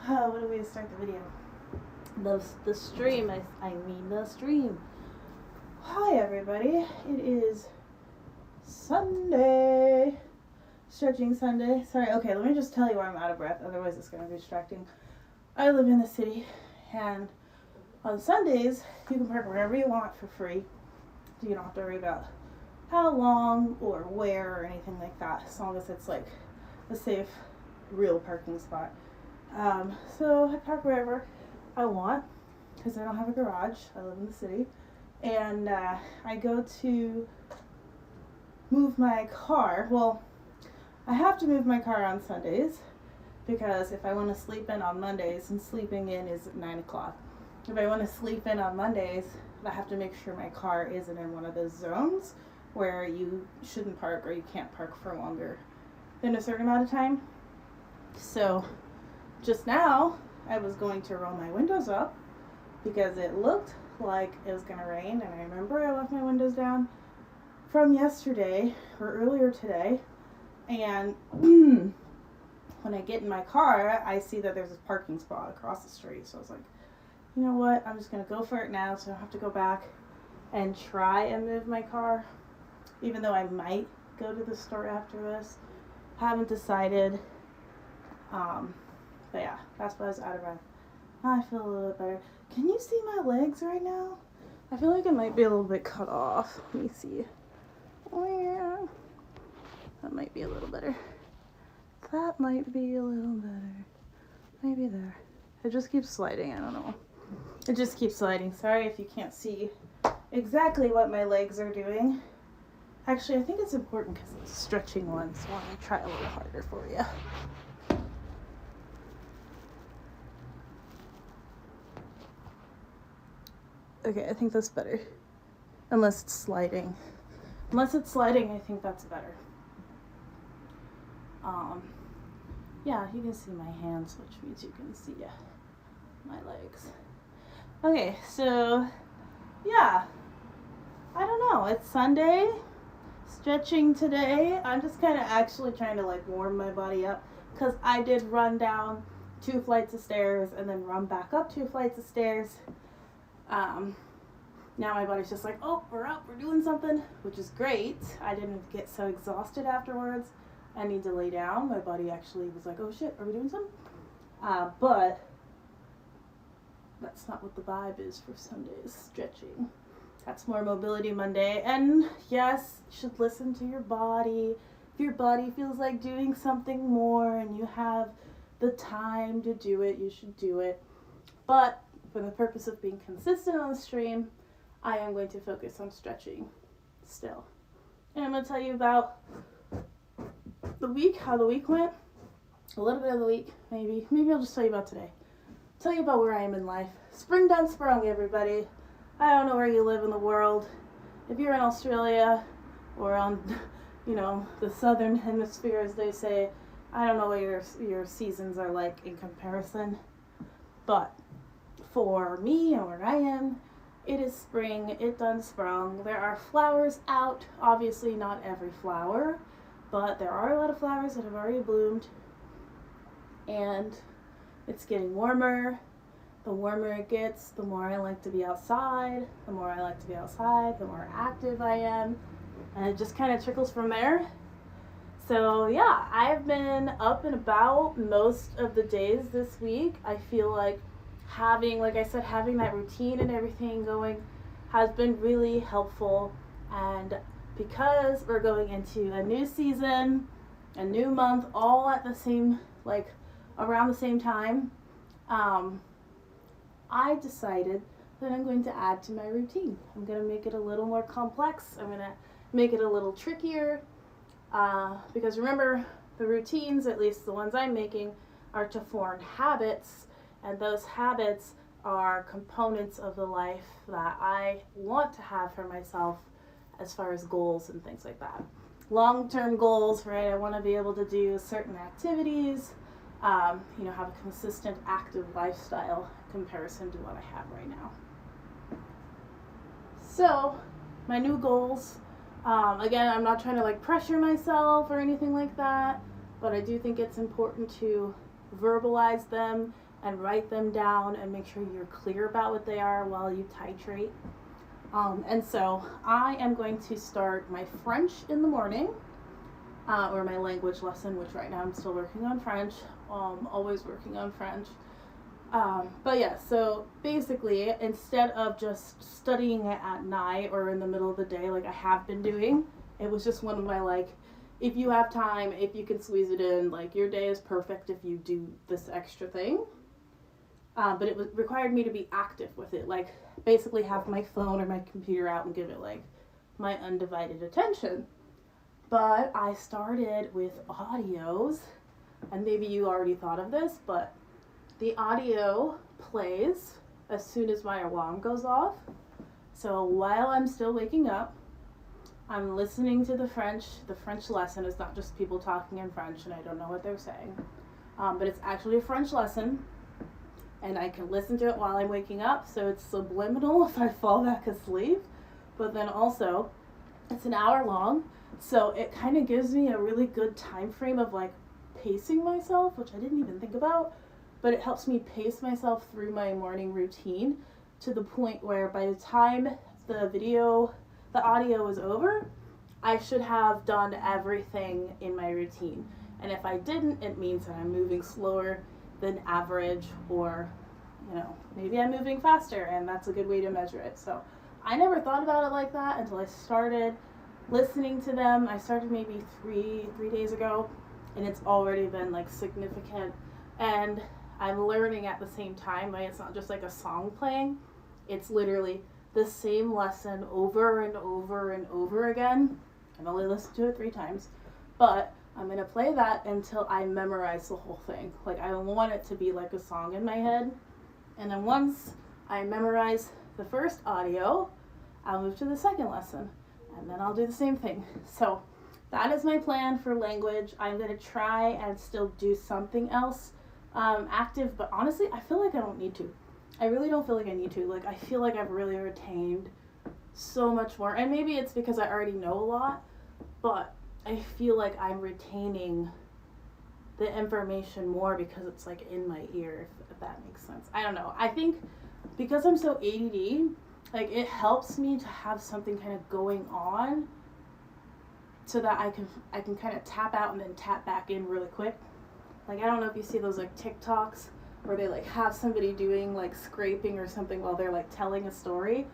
What a way to start the video. The stream, I mean the stream. Hi everybody, it is Sunday. Stretching Sunday. Sorry, okay, let me just tell you why I'm out of breath, otherwise it's going to be distracting. I live in the city, and on Sundays, you can park wherever you want for free. So you don't have to worry about how long or where or anything like that, as long as it's like a safe, real parking spot. So I park wherever I want, because I don't have a garage. I live in the city. And I go to move my car. Well, I have to move my car on Sundays, because if I want to sleep in on Mondays, and sleeping in is at 9 o'clock. If I want to sleep in on Mondays, I have to make sure my car isn't in one of those zones where you shouldn't park or you can't park for longer than a certain amount of time. So just now, I was going to roll my windows up because it looked like it was going to rain, and I remember I left my windows down from yesterday or earlier today, and when I get in my car, I see that there's a parking spot across the street, so I was like, you know what, I'm just going to go for it now so I don't have to go back and try and move my car, even though I might go to the store after this. Haven't decided. But yeah, that's why I was out of breath. I feel a little bit better. Can you see my legs right now? I feel like it might be a little bit cut off. Let me see. Oh yeah. That might be a little better. That might be a little better. Maybe there. It just keeps sliding. I don't know. It just keeps sliding. Sorry if you can't see exactly what my legs are doing. Actually, I think it's important because it's a stretching one, so I'm going to try a little harder for you. Okay, I think that's better. Unless it's sliding. Unless it's sliding, I think that's better. Yeah, you can see my hands, which means you can see my legs. Okay, so, yeah. I don't know, it's Sunday. Stretching today. I'm just kind of actually trying to like warm my body up, because I did run down 2 flights of stairs and then run back up 2 flights of stairs. Now my body's just like, oh, we're up, we're doing something, which is great. I didn't get so exhausted afterwards. I need to lay down. My body actually was like, oh shit, are we doing something? But that's not what the vibe is for Sunday's stretching. That's more Mobility Monday. And yes, you should listen to your body. If your body feels like doing something more and you have the time to do it, you should do it. But for the purpose of being consistent on the stream, I am going to focus on stretching still. And I'm going to tell you about the week, how the week went, a little bit of the week, maybe I'll just tell you about today. Tell you about where I am in life. Spring done sprung, everybody. I don't know where you live in the world. If you're in Australia or on, the southern hemisphere, as they say, I don't know what your seasons are like in comparison. But for me and where I am, it is spring, it done sprung. There are flowers out, obviously not every flower, but there are a lot of flowers that have already bloomed. And it's getting warmer. The warmer it gets, the more I like to be outside. The more I like to be outside, the more active I am. And it just kind of trickles from there. So yeah, I've been up and about most of the days this week. I feel like having that routine and everything going has been really helpful. And because we're going into a new season, a new month, all at the same, around the same time, I decided that I'm going to add to my routine. I'm going to make it a little more complex. I'm going to make it a little trickier. Because remember, the routines, at least the ones I'm making, are to form habits. And those habits are components of the life that I want to have for myself as far as goals and things like that. Long-term goals, right? I want to be able to do certain activities, have a consistent active lifestyle in comparison to what I have right now. So, my new goals, again, I'm not trying to pressure myself or anything like that, but I do think it's important to verbalize them and write them down and make sure you're clear about what they are while you titrate. And so I am going to start my French in the morning, or my language lesson, which right now I'm still working on French, always working on French. But yeah, so basically, instead of just studying it at night or in the middle of the day like I have been doing, it was just one of my, like, if you have time, if you can squeeze it in, like, your day is perfect if you do this extra thing. But it required me to be active with it, like, basically have my phone or my computer out and give it, like, my undivided attention. But I started with audios, and maybe you already thought of this, but the audio plays as soon as my alarm goes off. So while I'm still waking up, I'm listening to the French. The French lesson is not just people talking in French and I don't know what they're saying, but it's actually a French lesson, and I can listen to it while I'm waking up, so it's subliminal if I fall back asleep. But then also, it's an hour long, so it kind of gives me a really good time frame of, like, pacing myself, which I didn't even think about, but it helps me pace myself through my morning routine to the point where by the time the audio is over, I should have done everything in my routine. And if I didn't, it means that I'm moving slower than average, or, you know, maybe I'm moving faster, and that's a good way to measure it. So I never thought about it like that until I started listening to them. I started maybe three days ago, and it's already been, like, significant. And I'm learning at the same time. Like, it's not just like a song playing. It's literally the same lesson over and over and over again. I've only listened to it 3 times, but I'm going to play that until I memorize the whole thing. Like, I want it to be like a song in my head. And then once I memorize the first audio, I'll move to the second lesson, and then I'll do the same thing. So that is my plan for language. I'm going to try and still do something else active, but honestly, I feel like I don't need to. I really don't feel like I need to. Like, I feel like I've really retained so much more. And maybe it's because I already know a lot, but I feel like I'm retaining the information more because it's, like, in my ear, if that makes sense. I don't know. I think because I'm so ADD, like, it helps me to have something kind of going on so that I can kind of tap out and then tap back in really quick. Like, I don't know if you see those, like, TikToks where they, like, have somebody doing, like, scraping or something while they're, like, telling a story.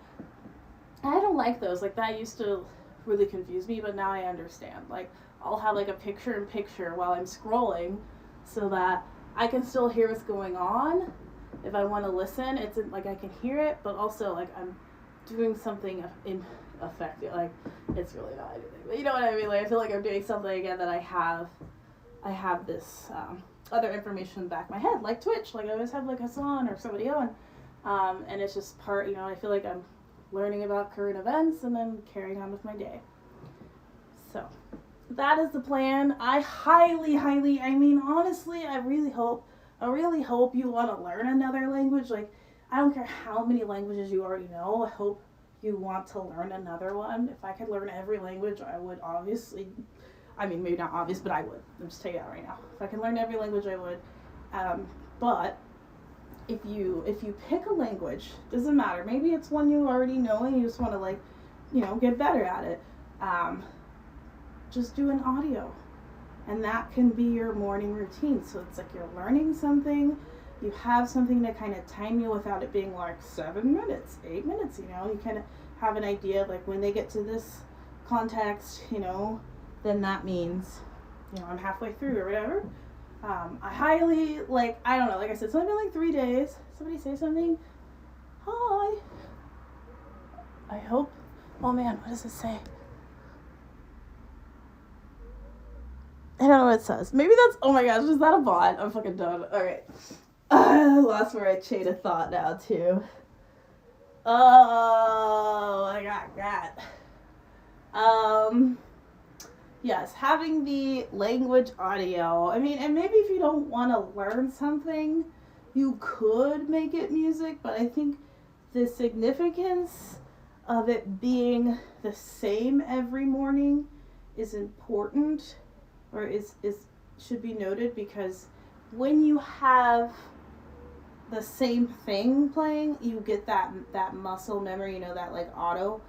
And I don't like those. Like, that used to really confuse me, but now I understand. Like, I'll have, like, a picture-in-picture while I'm scrolling so that I can still hear what's going on. If I want to listen, it's, like, I can hear it, but also, like, I'm doing something in effect. Like, it's really not anything. But you know what I mean? Like, I feel like I'm doing something again that I have this other information in the back of my head, like Twitch. Like, I always have, like, Hassan or somebody on. And it's just part, you know, I feel like I'm learning about current events and then carrying on with my day. So that is the plan. I highly, I mean, honestly, I really hope you want to learn another language. Like, I don't care how many languages you already know. I hope you want to learn another one. If I could learn every language, I would obviously. I mean, maybe not obvious, but I would. I'm just telling you that right now. If I can learn every language, I would. But if you pick a language, doesn't matter. Maybe it's one you already know and you just want to, like, you know, get better at it. Just do an audio, and that can be your morning routine. So it's like you're learning something. You have something to kind of time you without it being like 7 minutes, 8 minutes. You know, you kind of have an idea of, like, when they get to this context, you know, then that means, you know, I'm halfway through or whatever. I highly, like, I don't know, like I said, it's only been like 3 days. Somebody say something. Hi. I hope. Oh man, what does it say? I don't know what it says. Maybe that's, oh my gosh, is that a bot? I'm fucking done. Alright. I lost where I chain of thought now, too. Oh, I got that. Yes, having the language audio. I mean, and maybe if you don't want to learn something, you could make it music, but I think the significance of it being the same every morning is important, or is should be noted, because when you have the same thing playing, you get that muscle memory, that like Autobot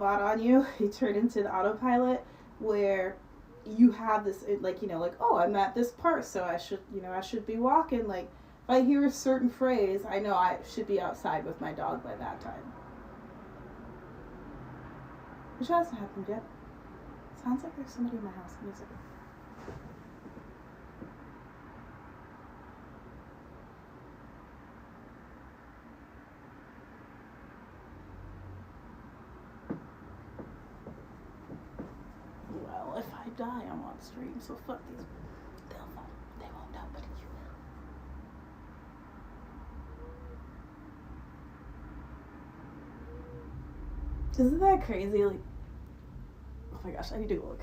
on you. You turn into the autopilot where you have this like oh, I'm at this part, so I should be walking. Like if I hear a certain phrase, I know I should be outside with my dog by that time. Which hasn't happened yet. Sounds like there's somebody in my house. Give me a second. Well, if I die, I'm on stream, so fuck these. They won't know, but you will. Isn't that crazy? Like, oh my gosh, I need to go look.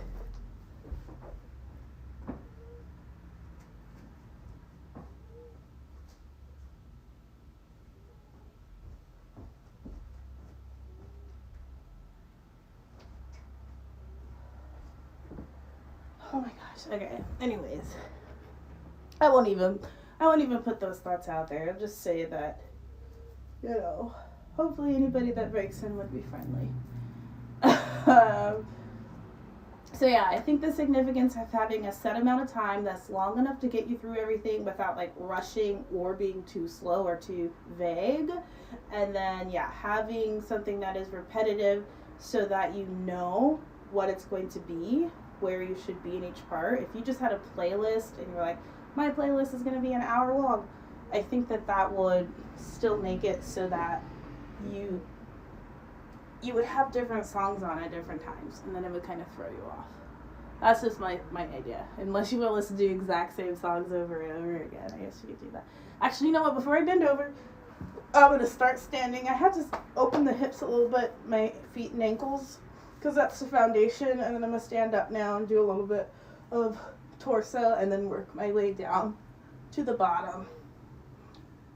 Oh my gosh. Okay. Anyways, I won't even put those thoughts out there. I'll just say that, hopefully anybody that breaks in would be friendly. So yeah, I think the significance of having a set amount of time that's long enough to get you through everything without like rushing or being too slow or too vague. And then having something that is repetitive so that you know what it's going to be, where you should be in each part. If you just had a playlist and you're like, my playlist is going to be an hour long, I think that would still make it so that you would have different songs on at different times, and then it would kind of throw you off. That's just my idea. Unless you want to listen to the exact same songs over and over again, I guess you could do that. Actually, you know what? Before I bend over, I'm going to start standing. I had to open the hips a little bit, my feet and ankles, because that's the foundation, and then I'm going to stand up now and do a little bit of torso, and then work my way down to the bottom.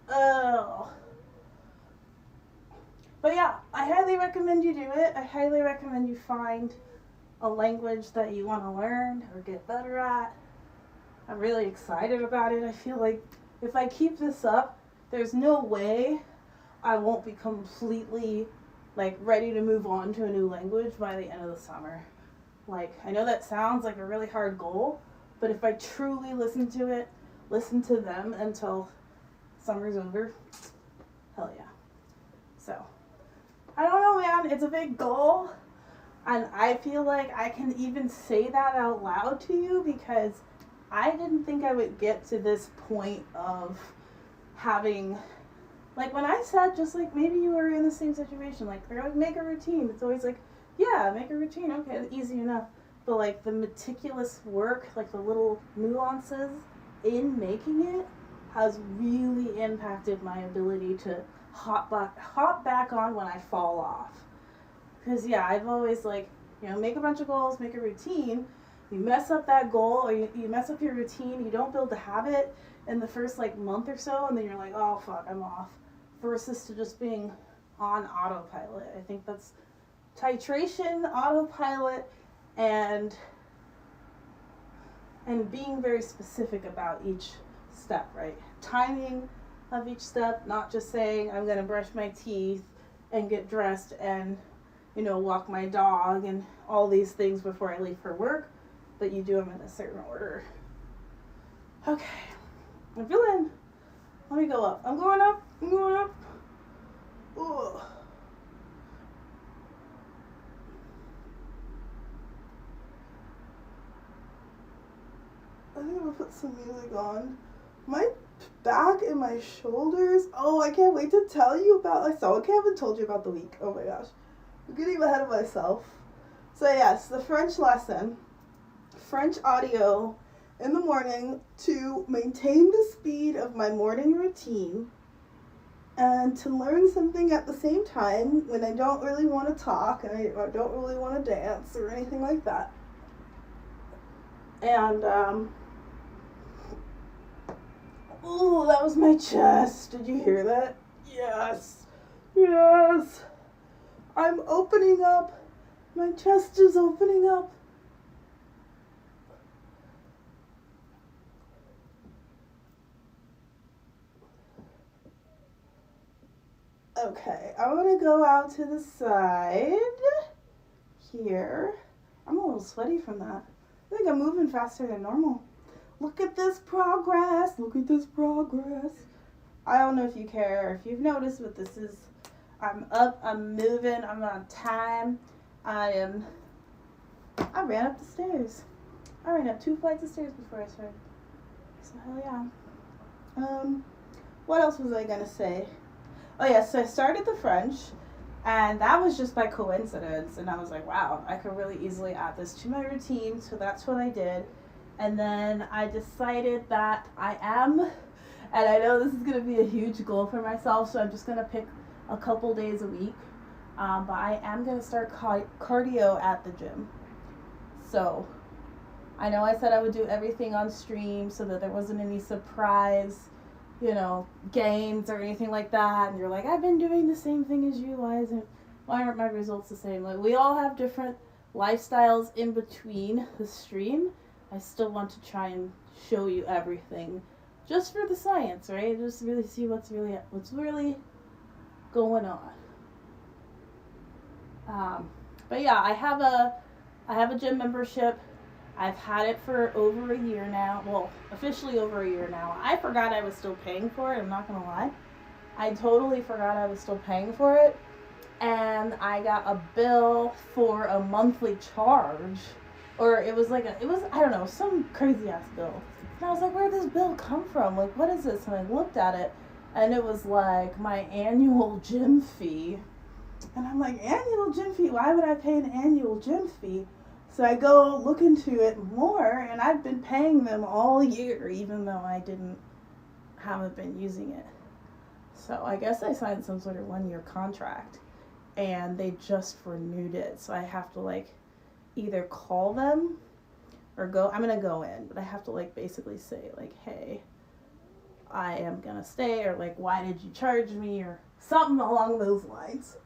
Oh. But yeah, I highly recommend you do it. I highly recommend you find a language that you want to learn or get better at. I'm really excited about it. I feel like if I keep this up, there's no way I won't be completely like ready to move on to a new language by the end of the summer. Like, I know that sounds like a really hard goal, but if I truly listen to them until summer's over, hell yeah. So, I don't know, man. It's a big goal. And I feel like I can even say that out loud to you because I didn't think I would get to this point of having, like when I said, just like maybe you were in the same situation, like they're like, make a routine. It's always like, yeah, make a routine. Okay, easy enough. But like the meticulous work, like the little nuances in making it has really impacted my ability to hop back on when I fall off. Because I've always like, make a bunch of goals, make a routine. You mess up that goal or you mess up your routine, you don't build a habit in the first like month or so, and then you're like, oh fuck, I'm off. Versus to just being on autopilot. I think that's titration, autopilot, and being very specific about each step, right? Timing of each step, not just saying I'm going to brush my teeth and get dressed and walk my dog and all these things before I leave for work, but you do them in a certain order. Okay, I'm feeling, let me go up. I'm going up. Ugh. I think I'm gonna put some music on. My back and my shoulders. Oh, I can't wait to tell you about myself. Okay, I haven't told you about the week. Oh my gosh. I'm getting ahead of myself. So yes, the French lesson. French audio in the morning to maintain the speed of my morning routine and to learn something at the same time when I don't really want to talk and I don't really want to dance or anything like that. And, ooh, that was my chest. Did you hear that? Yes. I'm opening up. My chest is opening up. Okay, I'm gonna go out to the side here. I'm a little sweaty from that. I think I'm moving faster than normal. Look at this progress. Look at this progress. I don't know if you care, if you've noticed, but this is, I'm up, I'm moving, I'm on time. I ran up the stairs. I ran up 2 flights of stairs before I started. So hell yeah. What else was I gonna say? Oh yeah, so I started the French, and that was just by coincidence, and I was like, wow, I could really easily add this to my routine, so that's what I did. And then I decided that I am, and I know this is going to be a huge goal for myself, so I'm just going to pick a couple days a week, but I am going to start cardio at the gym. So I know I said I would do everything on stream so that there wasn't any surprise, gains or anything like that, and you're like, I've been doing the same thing as you, why aren't my results the same? Like, we all have different lifestyles in between the stream. I still want to try and show you everything just for the science, right? Just really see what's really going on. But yeah, I have a gym membership. I've had it for over a year now. Well, officially over a year now. I forgot I was still paying for it. I'm not going to lie. I totally forgot I was still paying for it. And I got a bill for a monthly charge. Or it was I don't know, some crazy ass bill. And I was like, where'd this bill come from? Like, what is this? And I looked at it, and it was like my annual gym fee. And I'm like, annual gym fee? Why would I pay an annual gym fee? So I go look into it more, and I've been paying them all year, even though I haven't been using it. So I guess I signed some sort of 1-year contract, and they just renewed it. So I have to either call them or I'm going to go in, but I have to basically say hey, I am going to stay, or why did you charge me, or something along those lines.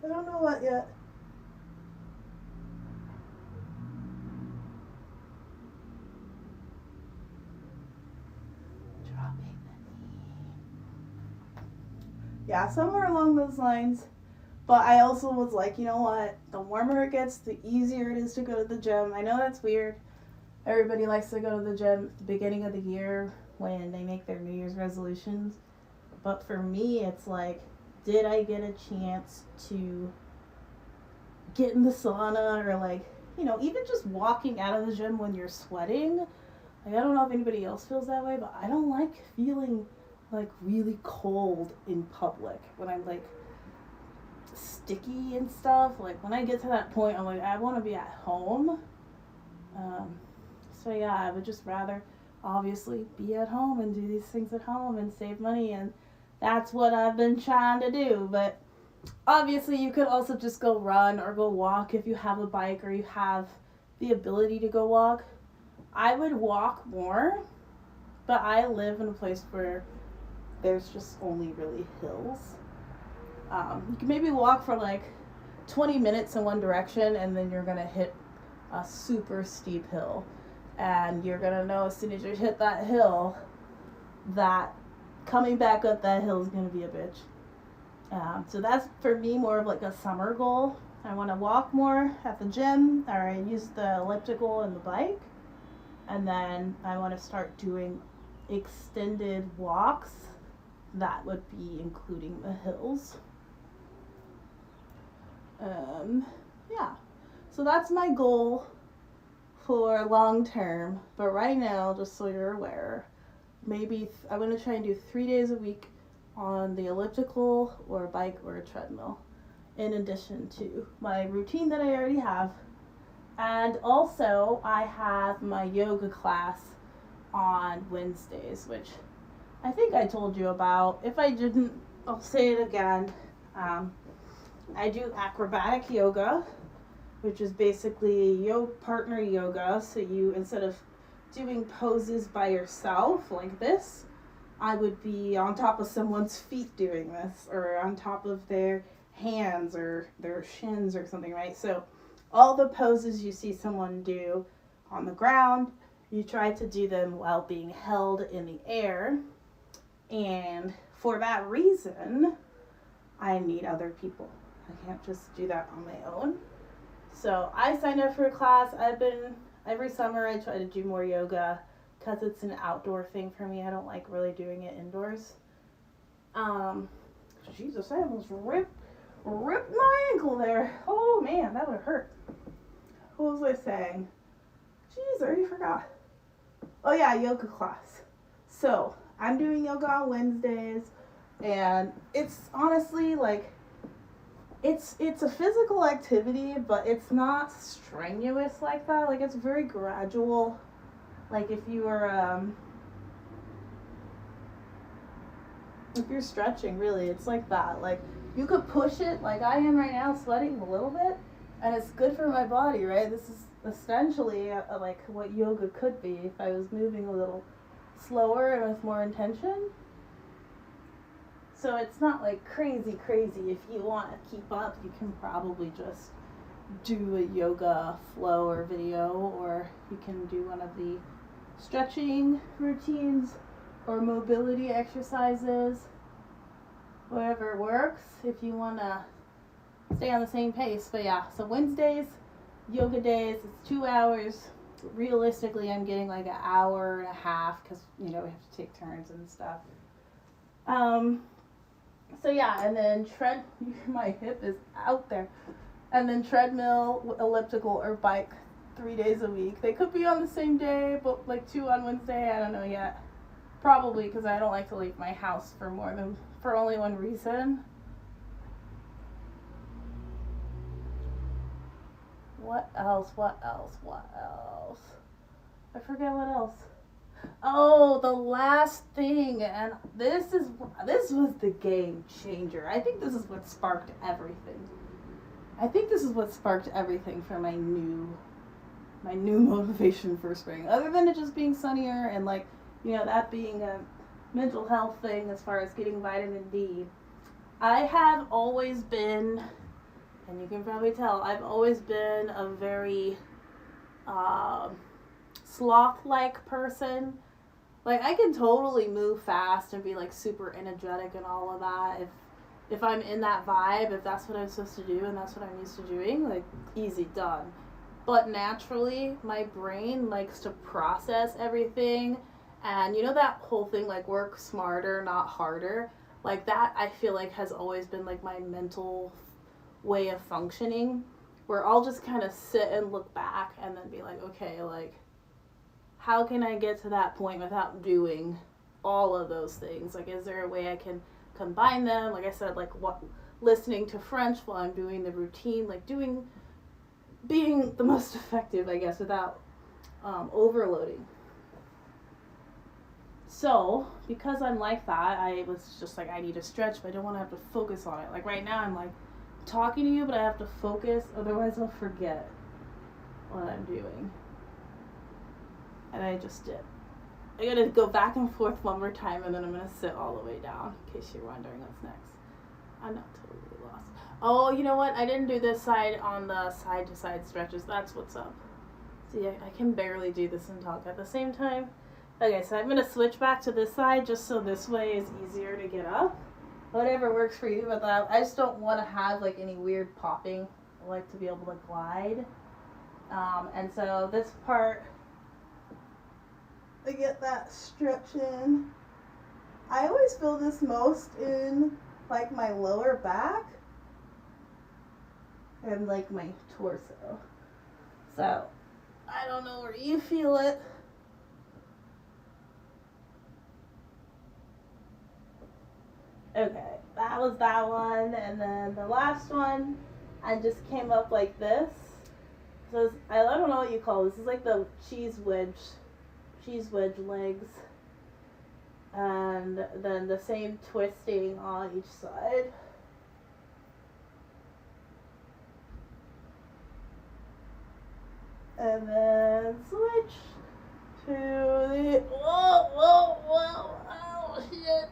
I don't know what yet. Dropping the knee. Yeah, somewhere along those lines. But I also was like, you know what? The warmer it gets, the easier it is to go to the gym. I know that's weird. Everybody likes to go to the gym at the beginning of the year when they make their New Year's resolutions. But for me, it's did I get a chance to get in the sauna, or even just walking out of the gym when you're sweating? I don't know if anybody else feels that way, but I don't like feeling really cold in public when I'm sticky and stuff. When I get to that point, I'm I want to be at home. So yeah, I would just rather obviously be at home and do these things at home and save money, and that's what I've been trying to do. But obviously you could also just go run or go walk if you have a bike or you have the ability to go walk. I would walk more, but I live in a place where there's just only really hills. You can maybe walk for 20 minutes in one direction, and then you're going to hit a super steep hill. And you're going to know as soon as you hit that hill that coming back up that hill is going to be a bitch. So that's for me more of a summer goal. I want to walk more at the gym, or I use the elliptical and the bike. And then I want to start doing extended walks. That would be including the hills. Yeah, so that's my goal for long term. But right now, just so you're aware, maybe I'm going to try and do 3 days a week on the elliptical or bike or a treadmill, in addition to my routine that I already have. And also I have my yoga class on Wednesdays, which I think I told you about. If I didn't, I'll say it again. I do acrobatic yoga, which is basically partner yoga. So you, instead of doing poses by yourself like this, I would be on top of someone's feet doing this, or on top of their hands or their shins or something, right? So all the poses you see someone do on the ground, you try to do them while being held in the air. And for that reason, I need other people. I can't just do that on my own. So I signed up for a class. Every summer I try to do more yoga because it's an outdoor thing for me. I don't like really doing it indoors. Jesus, I almost ripped my ankle there. Oh man, that would hurt. What was I saying? Jeez, I already forgot. Oh yeah, yoga class. So I'm doing yoga on Wednesdays, and it's honestly like, it's a physical activity, but it's not strenuous like that. Like, it's very gradual. Like if you're stretching, really, it's like that. Like, you could push it like I am right now, sweating a little bit, and it's good for my body, right? This is essentially like what yoga could be if I was moving a little slower and with more intention. So it's not like crazy. If you want to keep up, you can probably just do a yoga flow or video, or you can do one of the stretching routines or mobility exercises, whatever works, if you want to stay on the same pace. But yeah, so Wednesdays, yoga days, it's 2 hours. Realistically, I'm getting like an hour and a half because, we have to take turns and stuff. So yeah, and then my hip is out there. And then treadmill, elliptical, or bike 3 days a week. They could be on the same day, but like 2 on Wednesday, I don't know yet. Probably because I don't like to leave my house for only one reason. What else? I forget what else. Oh, the last thing, and this was the game changer. I think this is what sparked everything. For my new motivation for spring. Other than it just being sunnier and like, that being a mental health thing as far as getting vitamin D. I have always been, and you can probably tell, I've always been a very sloth-like person. Like, I can totally move fast and be like super energetic and all of that if I'm in that vibe, if that's what I'm supposed to do and that's what I'm used to doing, like, easy, done. But naturally, my brain likes to process everything, and that whole thing, like, work smarter, not harder, like, that I feel like has always been like my mental way of functioning, where I'll just kind of sit and look back and then be like, okay, like, how can I get to that point without doing all of those things? Like, is there a way I can combine them? Like I said, like, listening to French while I'm doing the routine, like being the most effective, I guess, without overloading. So, because I'm like that, I was just like, I need to stretch, but I don't want to have to focus on it. Like, right now, I'm like talking to you, but I have to focus, otherwise I'll forget what I'm doing. And I just did. I gotta go back and forth one more time, and then I'm gonna sit all the way down, in case you're wondering what's next. I'm not totally lost. Oh, you know what? I didn't do this side on the side-to-side stretches. That's what's up. See, I can barely do this and talk at the same time. Okay, so I'm gonna switch back to this side just so this way is easier to get up. Whatever works for you, but I just don't want to have like any weird popping. I like to be able to glide. And so this part, I get that stretch in. I always feel this most in like my lower back and like my torso. So I don't know where you feel it. Okay, that was that one, and then the last one, I just came up like this. So I don't know what you call this. This is like the cheese wedge legs, and then the same twisting on each side. And then switch to the, whoa, oh shit.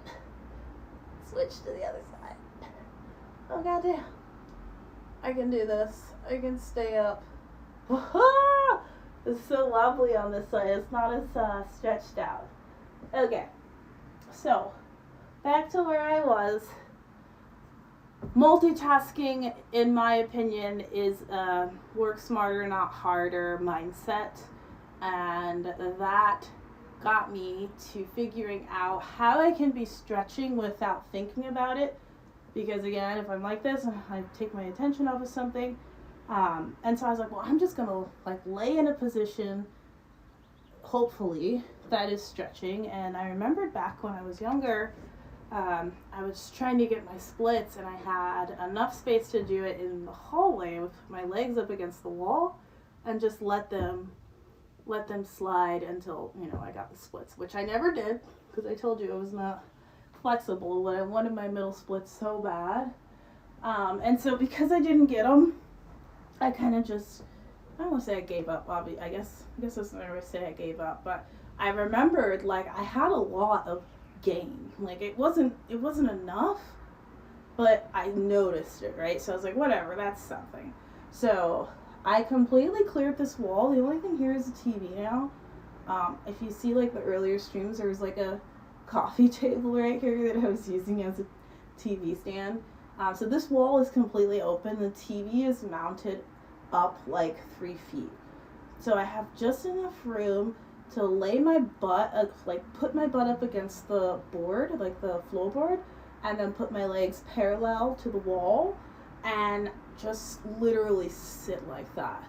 Switch to the other side. Oh goddamn. I can do this. I can stay up. It's so lovely on this side. It's not as stretched out. Okay. So, back to where I was. multitasking, in my opinion, is a work smarter, not harder mindset. And that got me to figuring out how I can be stretching without thinking about it. Because again, if I'm like this, I take my attention off of something. And so I was like, well, I'm just going to like lay in a position, hopefully, that is stretching. And I remembered back when I was younger, I was trying to get my splits, and I had enough space to do it in the hallway with my legs up against the wall and just let them slide until, I got the splits, which I never did because I told you I was not flexible, but I wanted my middle splits so bad. And so because I didn't get them, I kind of just, I don't want to say I gave up, I guess that's what I would say, I gave up, but I remembered like I had a lot of gain. Like it wasn't enough, but I noticed it, right? So I was like, whatever, that's something. So I completely cleared this wall. The only thing here is a TV now. If you see like the earlier streams, there was like a coffee table right here that I was using as a TV stand. So this wall is completely open. The TV is mounted up like 3 feet. So I have just enough room to lay my butt, put my butt up against the board, like the floorboard, and then put my legs parallel to the wall and just literally sit like that.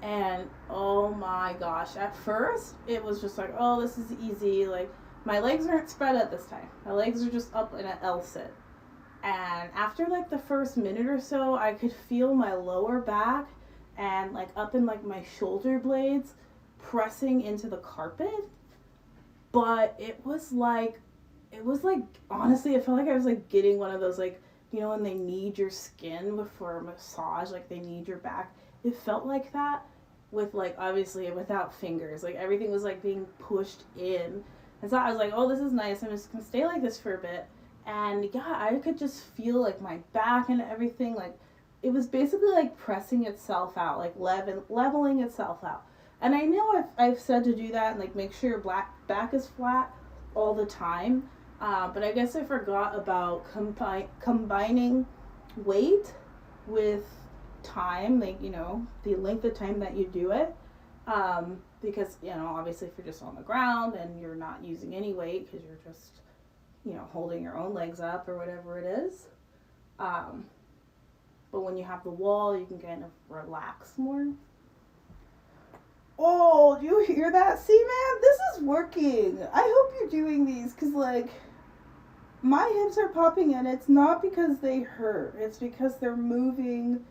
And oh my gosh, at first it was just like, oh, this is easy. Like my legs aren't spread at this time. My legs are just up in an L sit. And after like the first minute or so, I could feel my lower back and like up in like my shoulder blades pressing into the carpet. But it was like honestly, I felt like I was like getting one of those, like, when they knead your skin before a massage, like they knead your back. It felt like that with like, obviously without fingers, like everything was like being pushed in. And so I was like, oh, this is nice. I'm just gonna stay like this for a bit. And yeah, I could just feel like my back and everything, like it was basically like pressing itself out, like leveling itself out. And I know I've said to do that and like make sure your back is flat all the time. But I guess I forgot about combining weight with time, like, the length of time that you do it. Because, obviously if you're just on the ground and you're not using any weight because you're just, holding your own legs up or whatever it is. But when you have the wall, you can kind of relax more. Oh, do you hear that? See, man, this is working. I hope you're doing these because, like, my hips are popping in. It's not because they hurt. It's because they're moving.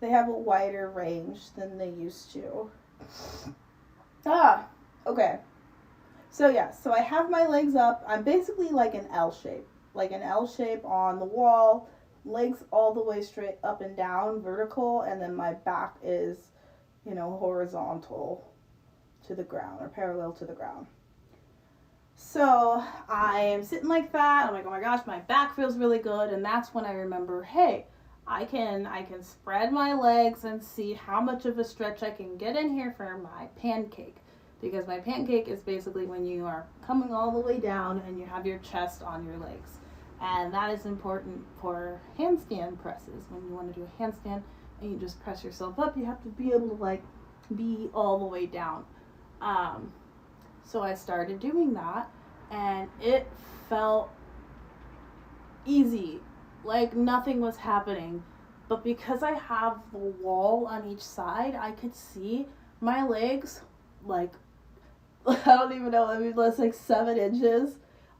They have a wider range than they used to. Okay. So, yeah. So, I have my legs up. I'm basically like an L shape. Like an L shape on the wall. Legs all the way straight up and down, vertical. And then my back is, horizontal to the ground or parallel to the ground. So I am sitting like that. I'm like, oh my gosh, my back feels really good. And that's when I remember, hey, I can spread my legs and see how much of a stretch I can get in here for my pancake. Because my pancake is basically when you are coming all the way down and you have your chest on your legs. And that is important for handstand presses. When you want to do a handstand and you just press yourself up, you have to be able to like be all the way down. So I started doing that and it felt easy, like nothing was happening. But because I have the wall on each side, I could see my legs, like, I don't even know, I mean, that's like 7 inches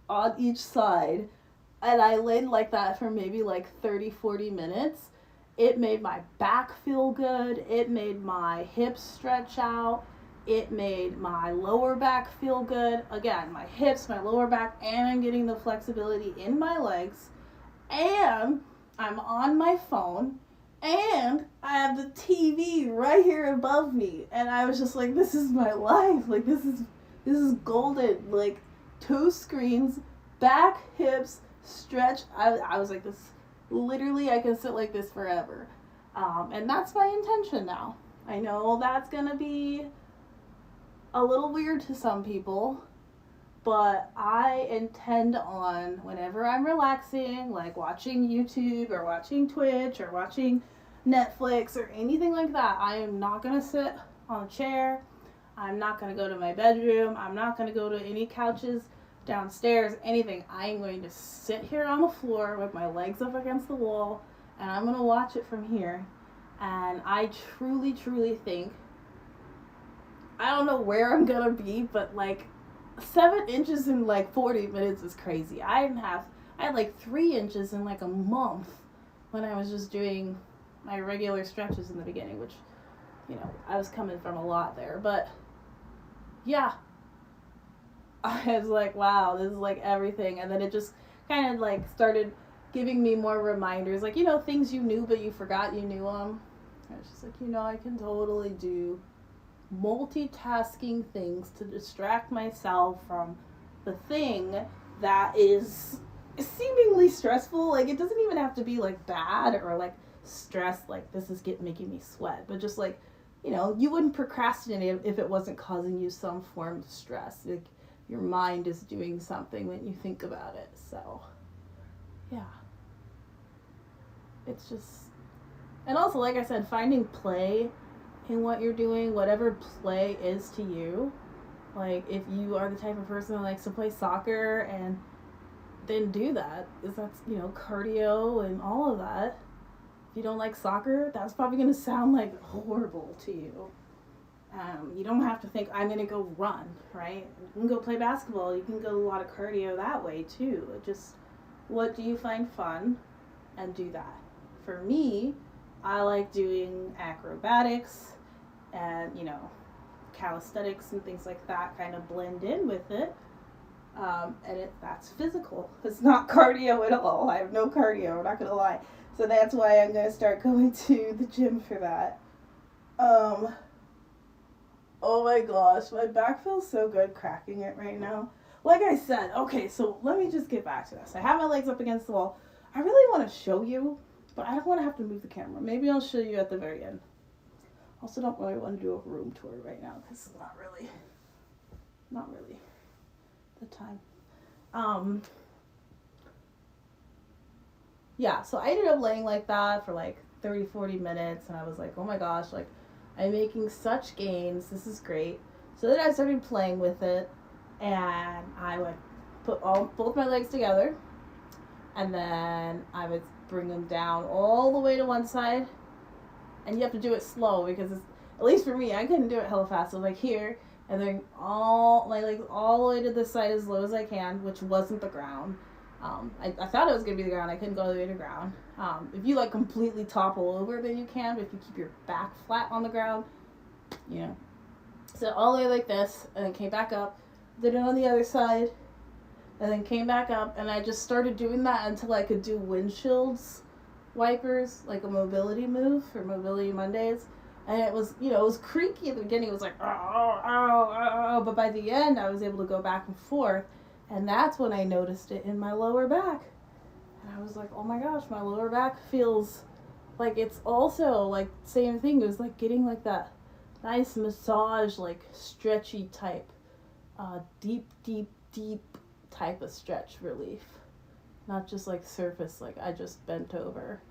on each side. And I laid like that for maybe like 30-40 minutes. It made my back feel good. It made my hips stretch out. It made my lower back feel good. Again, my hips, my lower back, and I'm getting the flexibility in my legs. And I'm on my phone. And I have the TV right here above me. And I was just like, this is my life. Like, this is golden. Like, 2 screens, back, hips, stretch. I was like, this, literally, I can sit like this forever. And that's my intention now. I know that's going to be a little weird to some people, But I intend on, whenever I'm relaxing, like watching YouTube or watching Twitch or watching Netflix or anything like that, I am not going to sit on a chair. I'm not going to go to my bedroom. I'm not going to go to any couches downstairs, anything. I'm going to sit here on the floor with my legs up against the wall, and I'm going to watch it from here. And I truly, truly think, I don't know where I'm going to be, but like 7 inches in like 40 minutes is crazy. I had like 3 inches in like a month when I was just doing my regular stretches in the beginning, which, you know, I was coming from a lot there. But yeah, I was like, wow, this is like everything. And then it just kind of like started giving me more reminders, like, you know, things you knew but you forgot you knew them. I was just like, you know, I can totally do multitasking things to distract myself from the thing that is seemingly stressful. Like, it doesn't even have to be like bad or like stress, like this is making me sweat, but just like, you know, you wouldn't procrastinate if it wasn't causing you some form of stress. Like, your mind is doing something when you think about it. So yeah, it's just, and also, like I said, finding play in what you're doing, whatever play is to you. Like, if you are the type of person that likes to play soccer, and then do that, because that's, you know, cardio and all of that. If you don't like soccer, that's probably going to sound like horrible to you. You don't have to think, I'm going to go run, right? You can go play basketball. You can go a lot of cardio that way too. Just, what do you find fun, and do that. For me, I like doing acrobatics and, you know, calisthenics and things like that kind of blend in with it. And that's physical. It's not cardio at all. I have no cardio, I'm not going to lie. So that's why I'm going to start going to the gym for that. Oh my gosh, my back feels so good cracking it right now. Like I said, okay, so let me just get back to this. I have my legs up against the wall. I really want to show you, but I don't want to have to move the camera. Maybe I'll show you at the very end. Also, don't really want to do a room tour right now because it's not really the time. Yeah, so I ended up laying like that for like 30, 40 minutes, and I was like, oh my gosh, like, I'm making such gains. This is great. So then I started playing with it, and I would put both my legs together, and then I would bring them down all the way to one side, and you have to do it slow because it's, at least for me, I couldn't do it hella fast. So like here, and then all my legs all the way to this side as low as I can, which wasn't the ground. I thought it was going to be the ground. I couldn't go all the way to the ground. If you like completely topple over, then you can. But if you keep your back flat on the ground, you know. So all the way like this, and then came back up, did it on the other side, and then came back up, and I just started doing that until I could do windshields wipers, like a mobility move for Mobility Mondays. And it was, you know, it was creaky at the beginning. It was like, oh, but by the end, I was able to go back and forth. And that's when I noticed it in my lower back. And I was like, oh my gosh, my lower back feels like it's also like same thing. It was like getting like that nice massage, like stretchy type, deep type of stretch relief. Not just like surface, like I just bent over.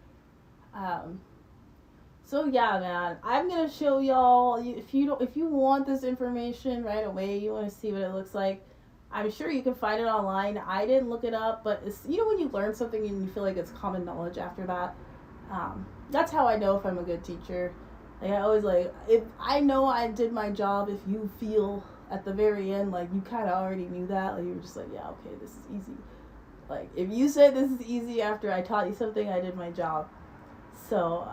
So yeah, man, I'm gonna show y'all, if you want this information right away, you want to see what it looks like, I'm sure you can find it online. I didn't look it up, but it's, you know, when you learn something and you feel like it's common knowledge after that, that's how I know if I'm a good teacher. Like, I always like, if I know I did my job, if you feel at the very end like you kind of already knew that, like you're just like, yeah, okay, this is easy. Like, if you said this is easy after I taught you something, I did my job. So,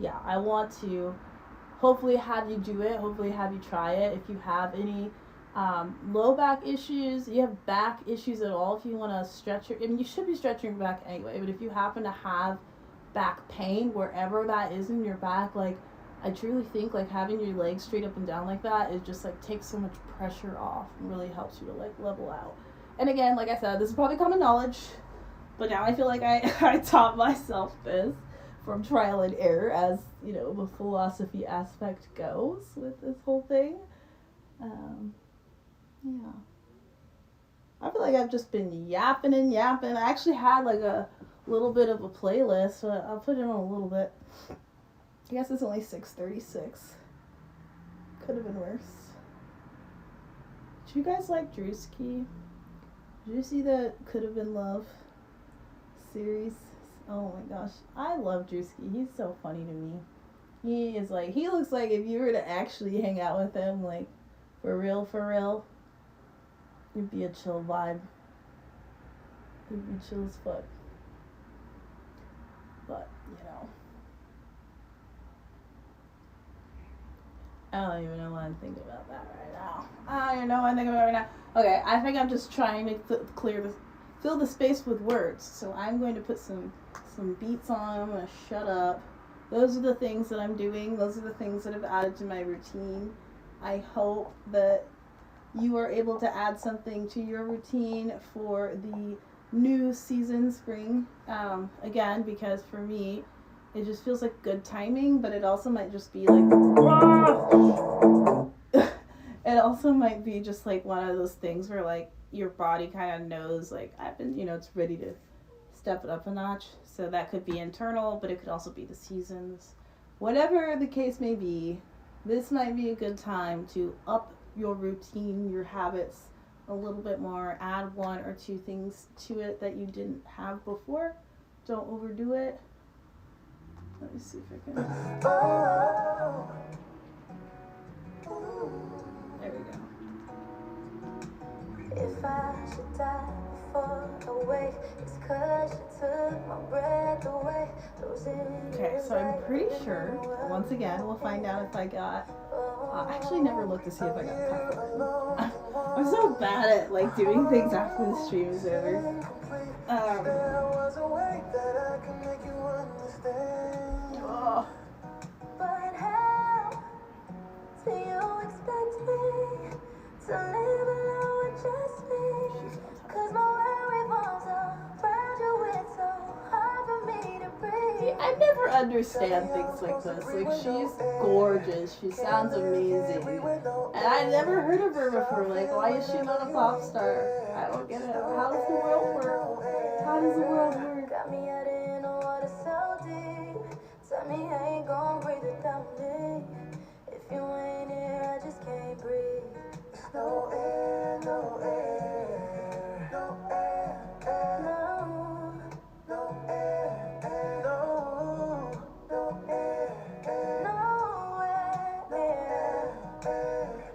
yeah, I want to hopefully have you do it, hopefully have you try it. If you have any low back issues, you have back issues at all, if you want to stretch your, I mean, you should be stretching your back anyway, but if you happen to have back pain, wherever that is in your back, like, I truly think, like, having your legs straight up and down like that, it just, like, takes so much pressure off and really helps you to, like, level out. And again, like I said, this is probably common knowledge, but now I feel like I taught myself this from trial and error, as, you know, the philosophy aspect goes with this whole thing. Yeah. I feel like I've just been yapping and yapping. I actually had like a little bit of a playlist, but I'll put it on a little bit. I guess it's only 6:36. Could have been worse. Do you guys like Drewski? Did you see the Could Have Been Love series? Oh my gosh. I love Drewski. He's so funny to me. He looks like if you were to actually hang out with him, like, for real, it'd be a chill vibe. It'd be chill as fuck. But, you know. I don't even know what I'm thinking about that right now. I don't even know what I'm thinking about right now. Okay, I think I'm just trying to fill the space with words. So I'm going to put some beats on. I'm going to shut up. Those are the things that I'm doing. Those are the things that I've added to my routine. I hope that you are able to add something to your routine for the new season, spring. Again, because for me, it just feels like good timing, but it also might just be like... It also might be just like one of those things where like your body kind of knows like it's ready to step it up a notch. So that could be internal, but it could also be the seasons. Whatever the case may be, this might be a good time to up your routine, your habits a little bit more. Add 1 or 2 things to it that you didn't have before. Don't overdo it. Let me see if I can. There we go. If I should die before I wake, it's 'cause you took my breath away. Okay, so I'm pretty sure, once again, we'll find out if I got, I actually never looked to see if I got copyright. I'm so bad at, like, doing things after the stream is over. But how do you expect me to live alone with just me? 'Cause my world revolves around you, it's so hard for me to breathe. I never understand things like this. Like, she's gorgeous, she sounds amazing, and I never heard of her before. Like, why is she not a pop star? I don't get it. How does the world work? How does the world work? Got me out in the water so deep. Tell me I ain't gon' breathe without me. If you ain't here, I just can't breathe. There's no air, no air, no air, no, no air, no, no air, no air.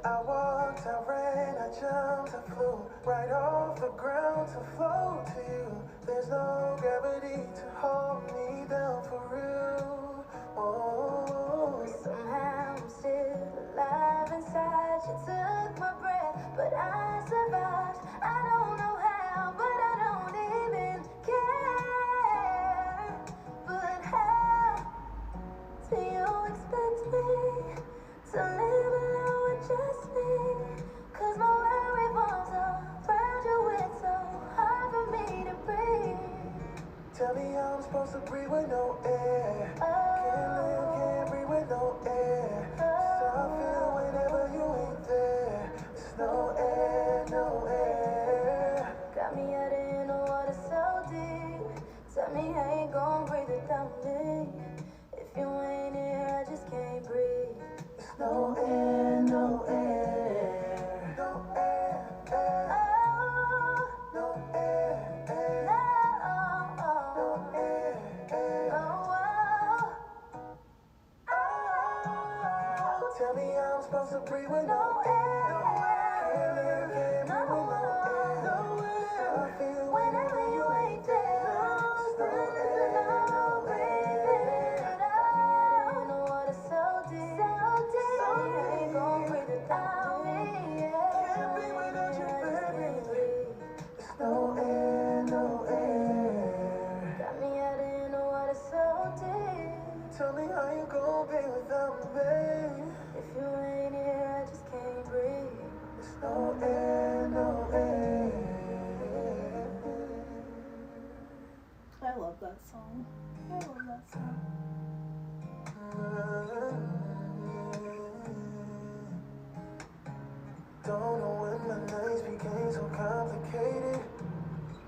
I walked, I ran, I jumped, I flew right off the ground to float to you. There's no gravity to hold me down for real. Oh, somehow I'm still alive inside. You took my breath, but I survived. I don't know how, but I don't even care. But how do you expect me to live alone with just me? 'Cause my world revolves around you, it's so hard for me to breathe. Tell me how I'm supposed to breathe with no air. Can't breathe with no air. So I feel whenever you ain't there. There's no air, no air. Got me out in the water so deep. Tell me I ain't gon' breathe without me. If you ain't here, I just can't breathe. There's no air, no air. No air, air. Oh, no air, air. No air, air. Oh, oh. Tell me how I'm supposed to breathe with no air. No air. Can't breathe with no air. I feel whenever you ain't there. There's no air, no breathing. In the water so deep, so I ain't gon' breathe without me. Can't breathe without you, baby. There's no air, no air. Got me out in the water so deep. Tell me how you gon' be without me, babe. If you ain't here, I just can't breathe. There's no air, no air. I love that song. I love that song. Don't know when My nights became so complicated.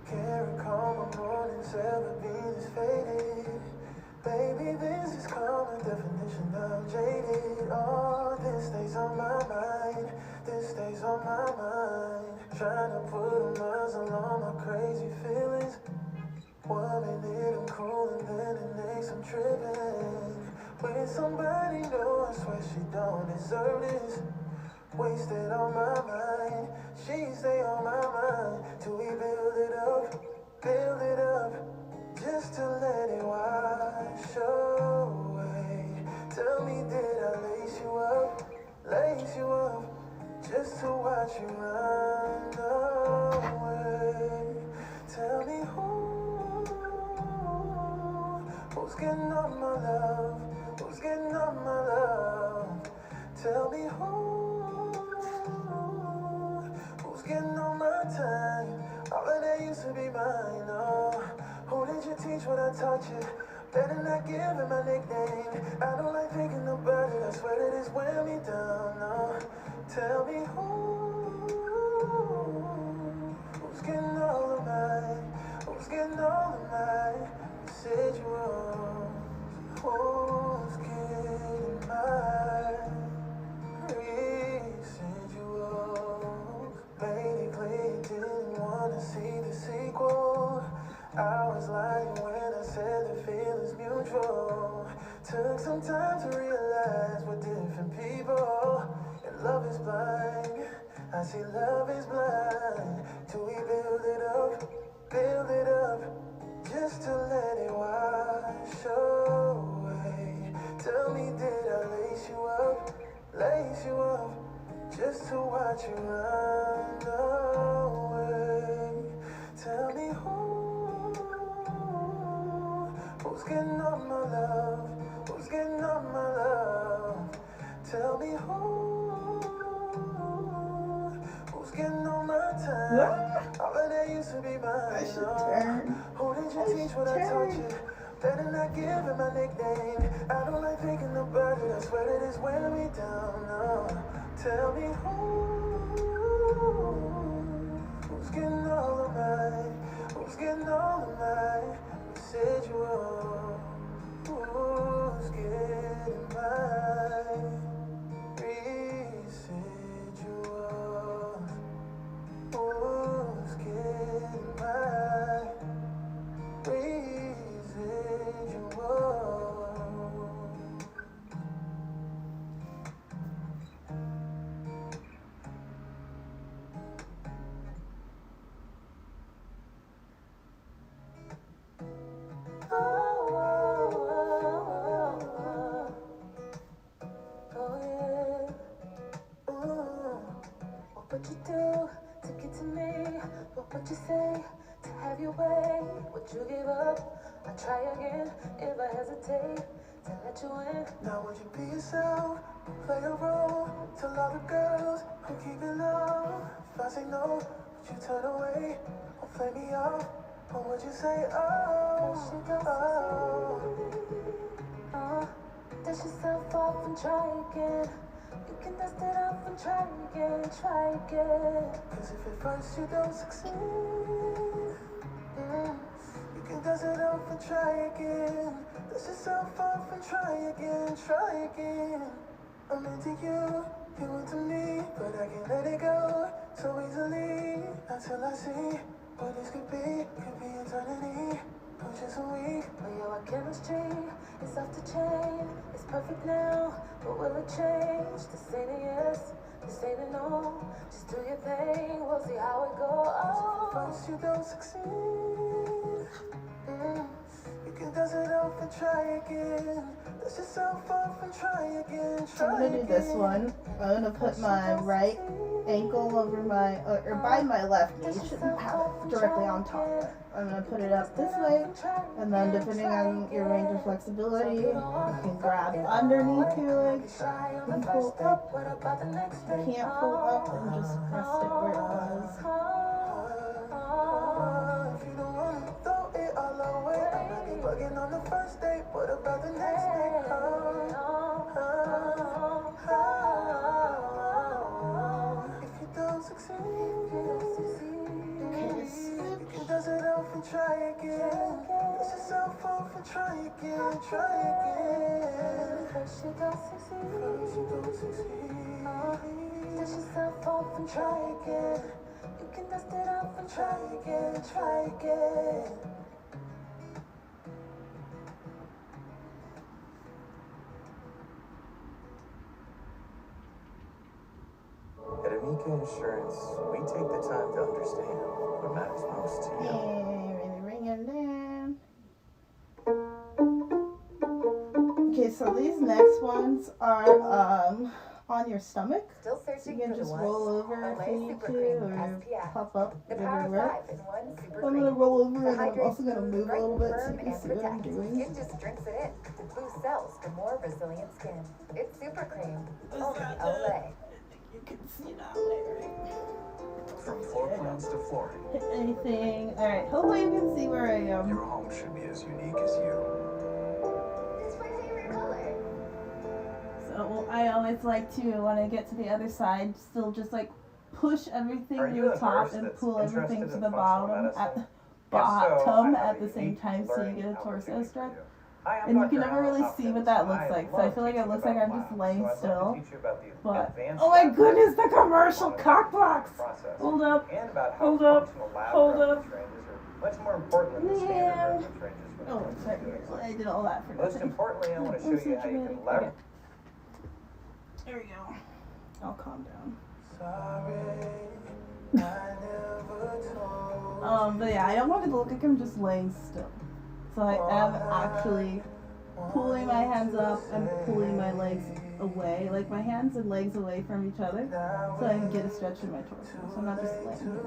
Can't recall my mornings ever being this faded. Baby, this is called a definition of jaded. Oh, this stays on my mind. This stays on my mind. Trying to put a muzzle on my crazy feelings. 1 minute I'm cool and then the next I'm tripping. With somebody new, I swear she don't deserve this. Wasted on my mind, she stay on my mind. Till we build it up, just to let it wash away. Tell me, did I lace you up, just to watch you run away? Tell me who's getting on my love, who's getting on my love? Tell me who's getting on my time? All of that used to be mine, oh. Who did you teach what I taught you? Better not give him my nickname. I don't like thinking about it, I swear that it's wearing me down, no. Tell me who's getting all of mine? Who's getting all of mine? Residuals. Who's getting mine? Residuals. Made it clear you didn't want to see the sequel. I was lying when I said the feeling's mutual. Took some time to realize we're different people. And love is blind. I see love is blind. Till we build it up, just to let it wash away. Tell me, did I lace you up, just to watch you run away? Tell me who's getting on my love, who's getting on my love? Tell me who's getting on my time? All of that used to be mine. I should turn. Who did you teach what I taught you? Better not give him my nickname. I don't like thinking about it, I swear that it's wearing me down, no. Tell me who's getting all of mine? Who's getting all of mine? Residual. Who's getting mine? Residual. Who's getting mine? Residual. What would you do to get to me? What would you say to have your way? Would you give up? I'll try again if I hesitate to let you in. Now would you be yourself? Play a role. Tell all the girls who keep it low. If I say no, would you turn away or play me off? Or would you say, dust yourself off and try again. You can dust it off and try again. Cause if at first you don't succeed, you can dust it off and try again. Dust yourself off and try again. I'm into you, you into me, but I can't let it go so easily. Until I see what this could be eternity. I'm just a week, but yeah, our chemistry is off the chain. It's perfect now, but will it change? This ain't a yes, this ain't a no. Just do your thing, we'll see how it goes. First you don't succeed, you can dust it off and try again. Dust yourself off and try again. I'm gonna do this one. I'm gonna put my right ankle over my, or by my left knee. You shouldn't have it directly on top. I'm gonna put it up this way, and then depending on your range of flexibility, you can grab underneath your leg and pull up. If you can't pull up, then just rest it where it was. If you don't wanna throw it all away, I might be bugging on the first date. What about the next day? If you don't succeed, Try again, try again. First you don't succeed. Dust yourself off and try again. You can dust it off and try again, try again. At Amica Insurance, we take the time to understand what matters most to you. And ring it down. Okay, so these next ones are on your stomach. Still So searching you can for just the roll one. over if Olay you need Super to, Cream or SPF. pop up The power of everywhere. 5 in 1 super I'm cream. gonna roll over To and I'm hydrate, also gonna smooth, move a little brighten, bit so you firm, can and see what I'm protect. doing. Skin just drinks it in. Boost cells for more resilient skin. It's Super Cream. Only Olay. You can see that later. From floor plans to flooring, Hit anything. Alright, hopefully you can see where I am. your home should be as unique as you. It's my favorite color. So I always like to, when I get to the other side, still just like push everything Are to you the a top nurse and that's pull everything interested to in the functional bottom medicine? at the If so, bottom I have at the a same unique time so you learning get a torso opportunity for stretch. you. Hi, I'm And you Dr. can never Alan really Hopkins. see what that looks I like. So I love feel like it teaching looks like about I'm just labs, laying so I'd love still. to teach you about the But advanced oh my lab goodness, the techniques commercial involved in cock the blocks. process, Hold up. and about how Hold up. functional lab Hold up. reference ranges are much more important than the Yeah. standard reference ranges when it Oh, comes to sorry. doing Well, I so. did all that for Most nothing. importantly, I want to I'm show so you how you dramatic. can leverage. Okay. There we go. I'll calm down. But yeah, I don't want it to look like I'm just laying still. So I am actually pulling my hands up and pulling my legs away, like my hands and legs away from each other, so I can get a stretch in my torso. So I'm not just laying here.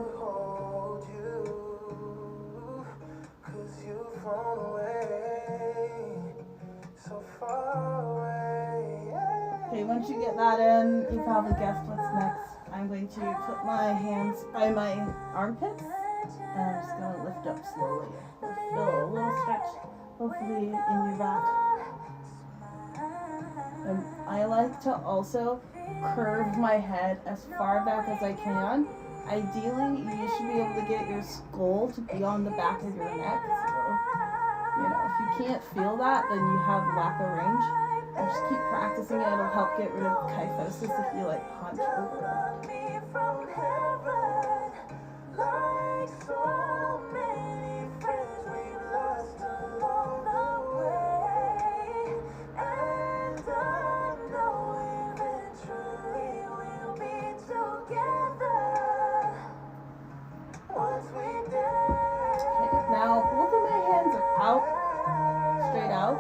Okay, once you get that in, you probably guessed what's next. I'm going to put my hands by my armpits, and I'm just going to lift up slowly. Feel a little stretch, hopefully, in your back. And I like to also curve my head as far back as I can. Ideally, you should be able to get your skull to be on the back of your neck. So, if you can't feel that, then you have lack of range. And just keep practicing it. It'll help get rid of kyphosis if you hunch over. Now, both of my hands are out, straight out,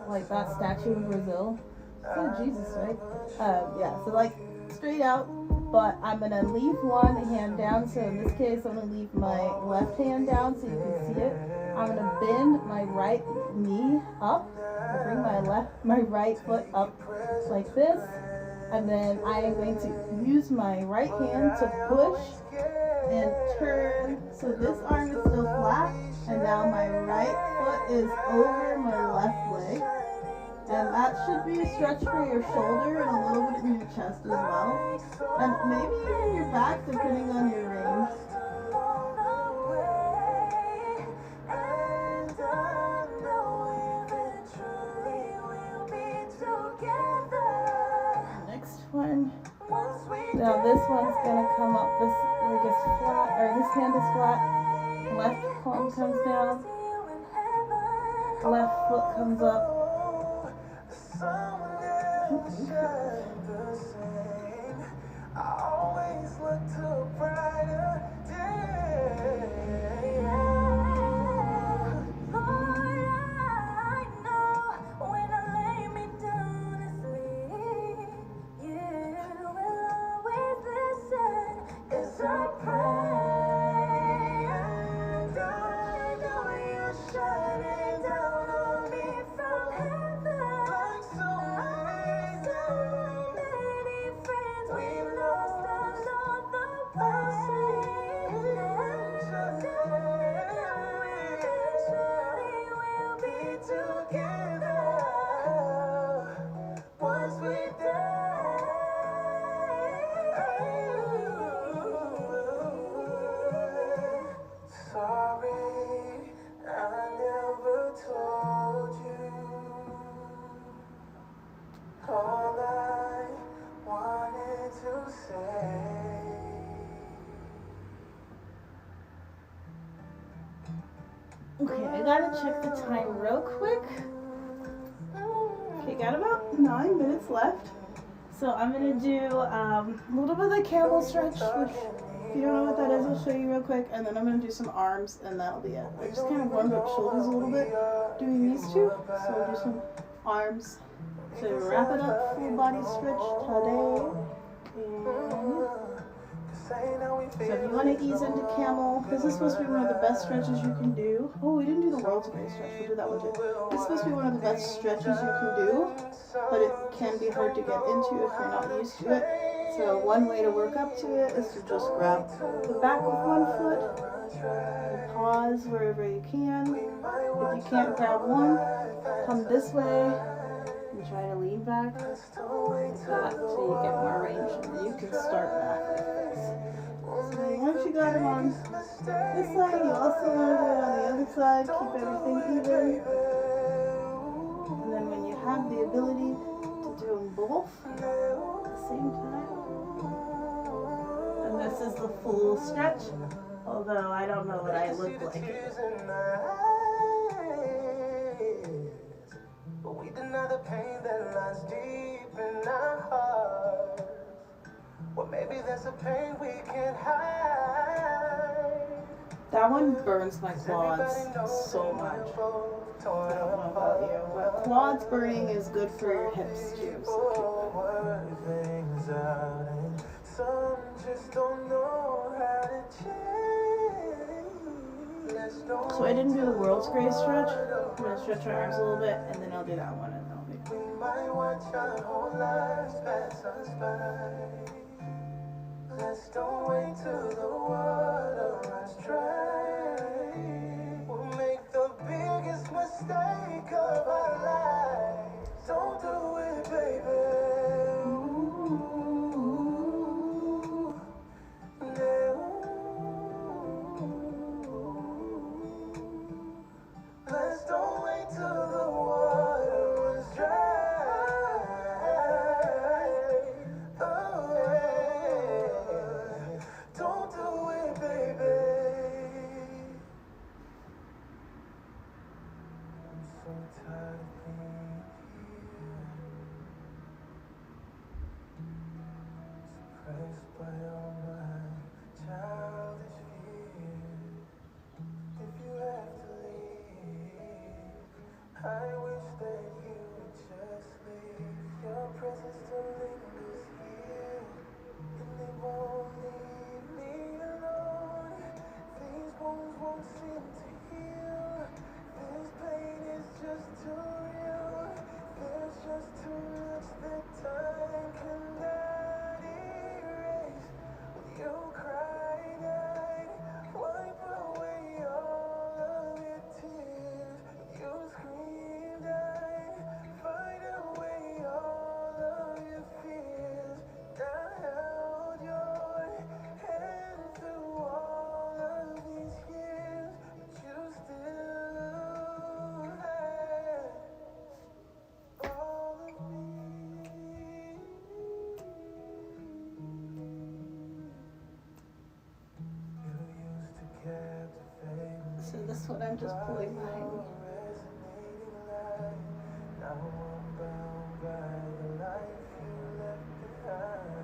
like that statue in Brazil. So Jesus, right? Yeah, so straight out, but I'm gonna leave one hand down. So in this case, I'm gonna leave my left hand down so you can see it. I'm gonna bend my right knee up, bring my right foot up like this, and then I am going to use my right hand to push and turn. So this arm is still flat, and now my right foot is over my left leg. And that should be a stretch for your shoulder and a little bit in your chest as well. And maybe even your back, depending on your range. Next one. Now this one's gonna come up, this leg is flat, or this hand is flat. Left palm comes down. Left foot comes up. I always look to a brighter day. Lord, I know when I lay me down to sleep, you will always listen as I pray. And I know you're shining down on me from heaven. Like so many friends we've lost along the way. And I Okay, I gotta check the time real quick. Okay, got about 9 minutes left. So I'm gonna do a little bit of the camel stretch, which if you don't know what that is, I'll show you real quick. And then I'm gonna do some arms, and that'll be it. I just kind of warmed up shoulders a little bit doing these two. So we'll do some arms to wrap it up, full body stretch today. So if you want to ease into camel, this is supposed to be one of the best stretches you can do. Oh, we didn't do the world's greatest stretch. We'll do that one too. This is supposed to be one of the best stretches you can do, but it can be hard to get into if you're not used to it. So one way to work up to it is to just grab the back with one foot and pause wherever you can. If you can't grab one, come this way and try to lean back like that so you get more range, and then you can start back like this. So once you got it on this side, you also want to do it on the other side. Keep everything even. And then when you have the ability to do them both at the same time, and this is the full stretch, although I don't know what I look like. But we deny the pain that lies deep in our heart. Well, maybe there's a pain we can't hide. That one burns my quads so much. I don't know about you, but quads burning is good for your hips too. So some just don't know how to change. So I didn't do the world's greatest stretch. I'm going to stretch my arms a little bit, and then I'll do that one, and then I'll be We might watch our whole lives pass us by. Let's don't wait till the water runs dry. We'll make the biggest mistake of our lives. Don't do it, baby. Let's don't wait till the water runs dry. Oh, don't do it, baby. I'm so tired of being here, suppressed by all my childish fears. If you have to leave, I wish that you would just leave. Your presence still lingers here, and it won't leave me alone. These wounds won't seem to heal. This pain is just too real. There's just too much that time cannot erase. When you cried, I'd wipe away all of your tears. When you screamed, I'd fight away all of your fears. I held your hand through all of these years, but you still had all of me. You used to captivate me. So this one I'm just pulling behind me. Resonating light. Now I'm bound by the life you left behind.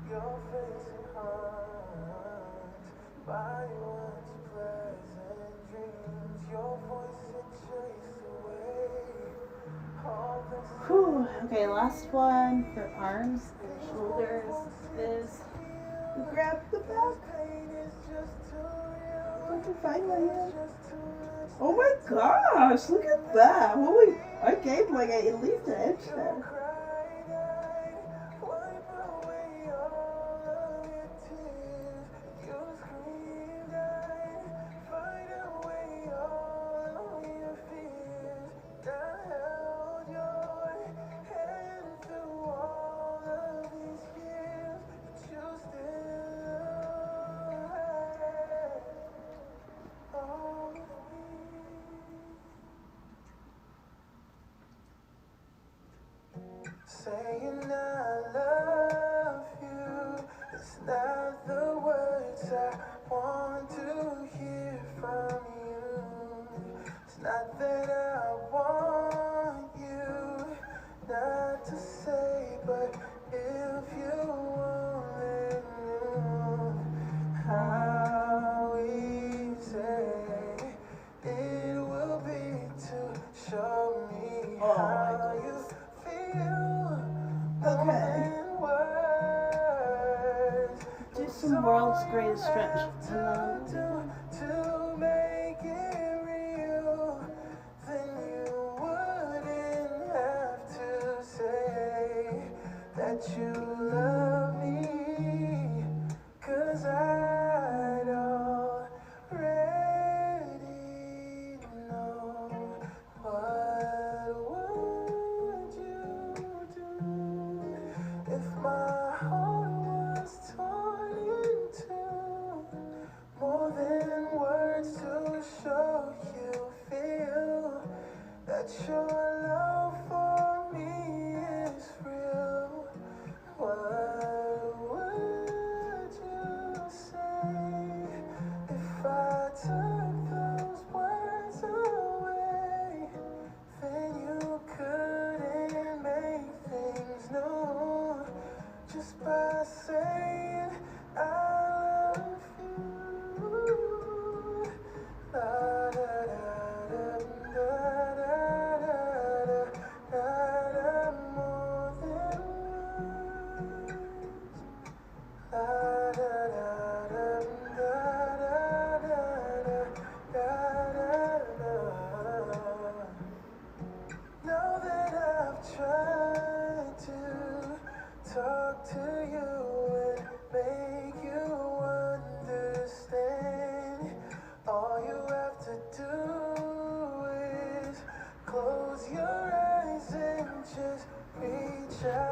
Your face it haunts my once pleasant dreams. Your voice it chased away all the Whew. Okay, last one for arms and shoulders is you grab the back. pain is just too real. Don't you find my hand? Just too much. Oh my gosh, look at that. Holy, I gained like at least an inch there. Cried, I'd wipe away all of your tears. You screamed, I'd fight away all of your fears. I held your hand through all of these years, but you still had all of me. stretch. To make it real, then you wouldn't have to say that you love me, 'cause I'd already know. What would you do if my heart was torn in two? More than words to show you feel that your love for me is real. What would you say if I took those words away? Then you couldn't make things new just by saying I love you. La da da da da da da da, more than words. La da da da da da da da da. Now that I've tried to talk to you and make you understand, all you have to do is close your eyes and just reach out.